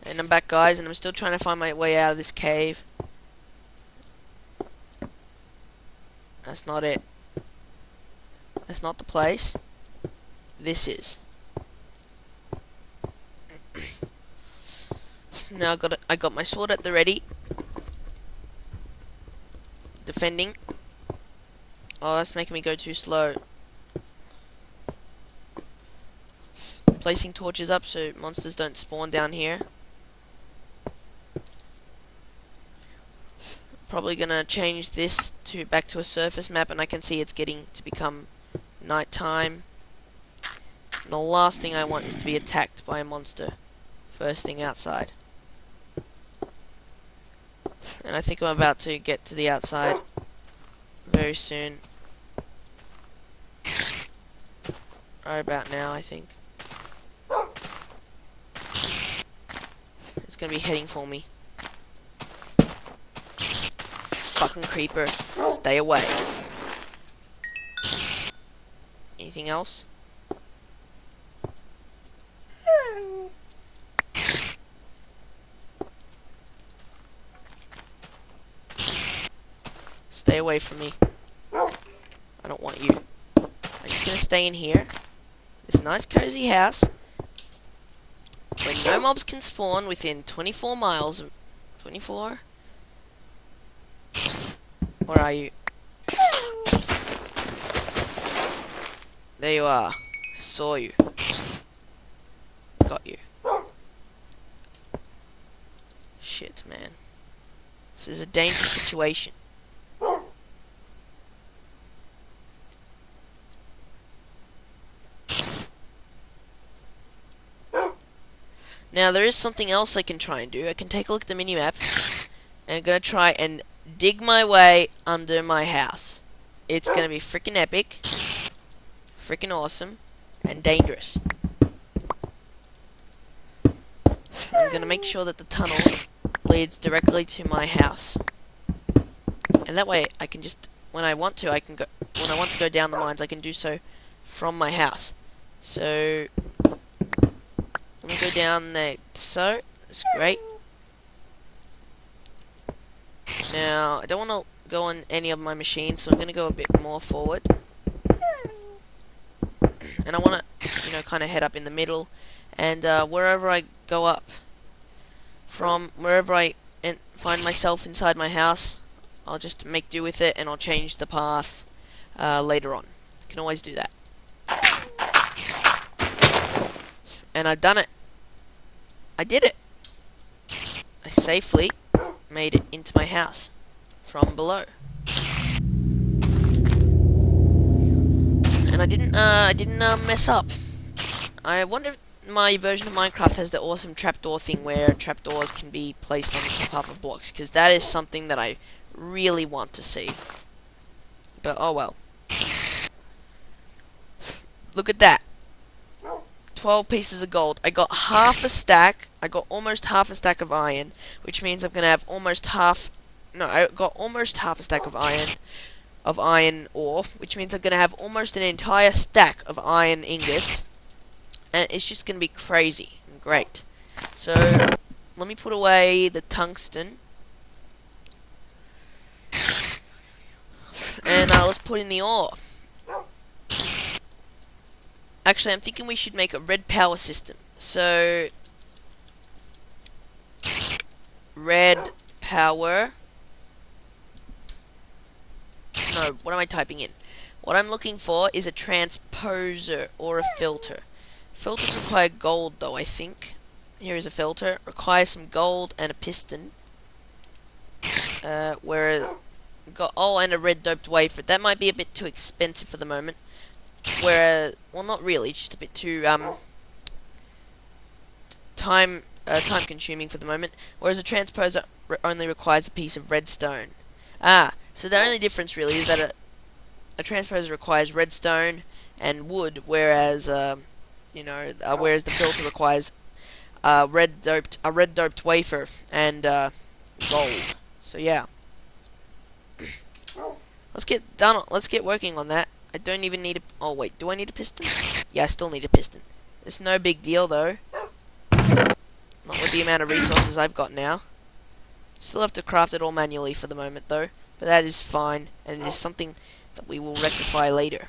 And I'm back, guys, and I'm still trying to find my way out of this cave. That's not it. That's not the place. This is. Now I got my sword at the ready. Defending. Oh, that's making me go too slow. Placing torches up so monsters don't spawn down here. Probably gonna change this to back to a surface map, and I can see it's getting to become nighttime. The last thing I want is to be attacked by a monster first thing outside. And I think I'm about to get to the outside very soon. Right about now, I think. It's gonna be heading for me. Fucking creeper. Stay away. Anything else? Stay away from me. I don't want you. I'm just gonna stay in here. This nice cozy house. Where no mobs can spawn within 24 miles. 24? Where are you? There you are. I saw you. Got you. Shit, man. This is a dangerous situation. Now, there is something else I can try and do. I can take a look at the minimap, and I'm gonna try and dig my way under my house. It's gonna be freaking epic, freaking awesome, and dangerous. I'm gonna make sure that the tunnel leads directly to my house, and that way I can just, when I want to go down the mines, I can do so from my house. So let me go down there. So that's great. Now, I don't want to go on any of my machines, so I'm going to go a bit more forward. And I want to, kind of head up in the middle. And wherever I go up from, wherever I find myself inside my house, I'll just make do with it, and I'll change the path later on. You can always do that. And I've done it. I did it. I safely made it into my house from below, and I didn't mess up. I wonder if my version of Minecraft has the awesome trapdoor thing where trapdoors can be placed on the top of blocks, because that is something that I really want to see. But oh well. Look at that. 12 pieces of gold. I got half a stack. I got almost half a stack of iron, which means I'm gonna have almost half. No, I got almost half a stack of iron ore, which means I'm gonna have almost an entire stack of iron ingots, and it's just gonna be crazy and great. So let me put away the tungsten, and let's put in the ore. Actually, I'm thinking we should make a red power system. So, red power. No, what am I typing in? What I'm looking for is a transposer or a filter. Filters require gold, though, I think. Here is a filter. Requires some gold and a piston. And a red doped wafer. That might be a bit too expensive for the moment. Whereas, well, not really, just a bit too time consuming for the moment. Whereas a transposer only requires a piece of redstone. So the only difference really is that a transposer requires redstone and wood, whereas whereas the filter requires a red doped wafer and gold. So yeah, let's get working on that. I don't even need a... Oh, wait. Do I need a piston? Yeah, I still need a piston. It's no big deal, though. Not with the amount of resources I've got now. Still have to craft it all manually for the moment though, but that is fine, and it is something that we will rectify later.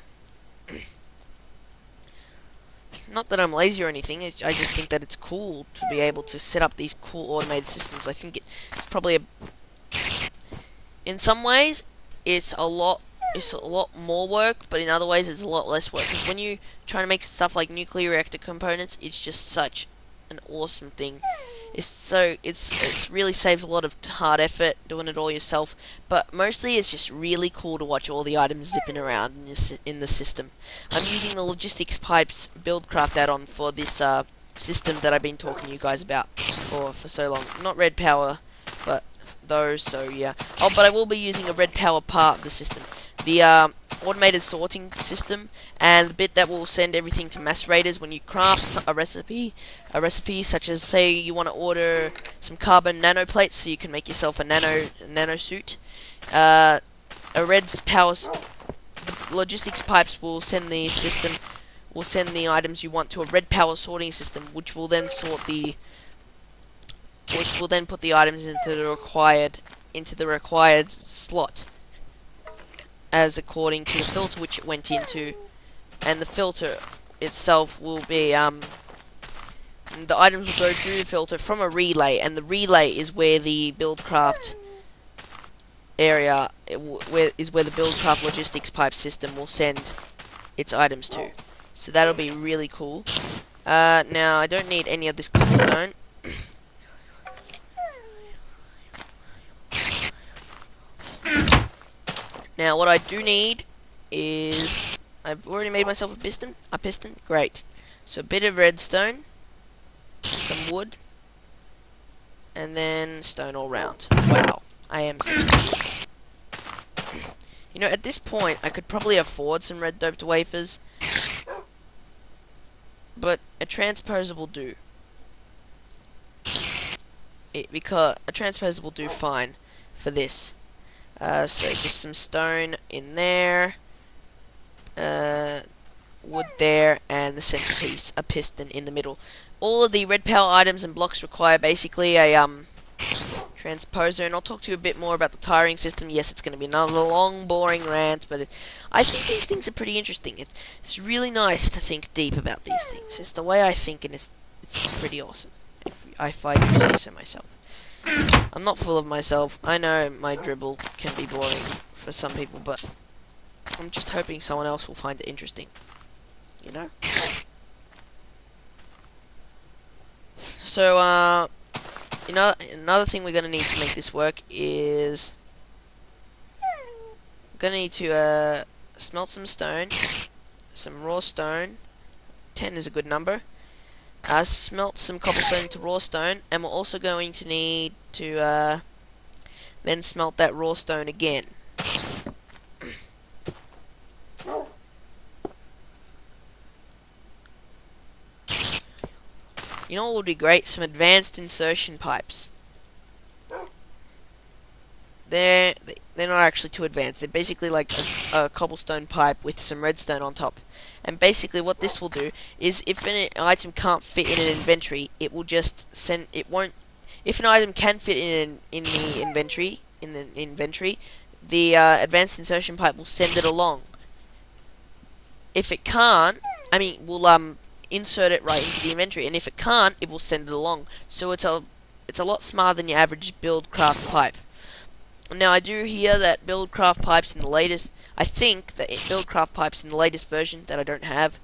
Not that I'm lazy or anything, I just think that it's cool to be able to set up these cool automated systems. I think it's probably in some ways, it's a lot more work, but in other ways, it's a lot less work. Because when you try to make stuff like nuclear reactor components, it's just such an awesome thing. It's really saves a lot of hard effort doing it all yourself, but mostly it's just really cool to watch all the items zipping around in the system. I'm using the logistics pipes buildcraft add-on for this system that I've been talking to you guys about for so long. Not red power, but those. So yeah. Oh, but I will be using a red power part of the system. The automated sorting system, and the bit that will send everything to macerators when you craft a recipe such as, say, you want to order some carbon nanoplates so you can make yourself a nano suit. A red power logistics pipes will send the items you want to a red power sorting system, which will then put the items into the required slot, as according to the filter which it went into, and the filter itself will be the items will go through the filter from a relay, and the relay is where the buildcraft area where the buildcraft logistics pipe system will send its items to. So that'll be really cool. Now I don't need any of this cobblestone. Now, what I do need is, I've already made myself a piston. Great. So a bit of redstone, some wood, and then stone all round. Wow, I am such a idiot. You know, at this point, I could probably afford some red doped wafers, but a transposer will do. Because a transposer will do fine for this. So just some stone in there, wood there, and the centerpiece, a piston in the middle. All of the red power items and blocks require basically a transposer, and I'll talk to you a bit more about the tiring system. Yes, it's going to be another long, boring rant, but I think these things are pretty interesting. It's really nice to think deep about these things. It's the way I think, and it's pretty awesome, if I do say so myself. I'm not full of myself. I know my dribble can be boring for some people, but I'm just hoping someone else will find it interesting. You know? So, another thing we're going to need to make this work is we're going to need to smelt some stone, some raw stone. 10 is a good number. Smelt some cobblestone to raw stone, and we're also going to need to then smelt that raw stone again. You know what would be great? Some advanced insertion pipes. They're not actually too advanced. They're basically like a cobblestone pipe with some redstone on top. And basically what this will do is, if an item can't fit in an inventory, it will just send. It won't. If an item can fit in the inventory, the advanced insertion pipe will send it along. If it can't, we'll insert it right into the inventory, and if it can't, it will send it along. So it's a lot smarter than your average buildcraft pipe. Now, I do hear that buildcraft pipes in the latest, buildcraft pipes in the latest version that I don't have,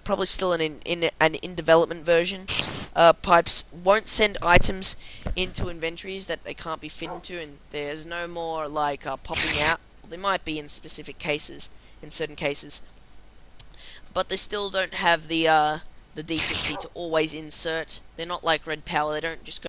probably still in development version, pipes won't send items into inventories that they can't be fit into, and there's no more like popping out. Well, they might be in specific cases, in certain cases, but they still don't have the decency to always insert. They're not like red power. They don't just go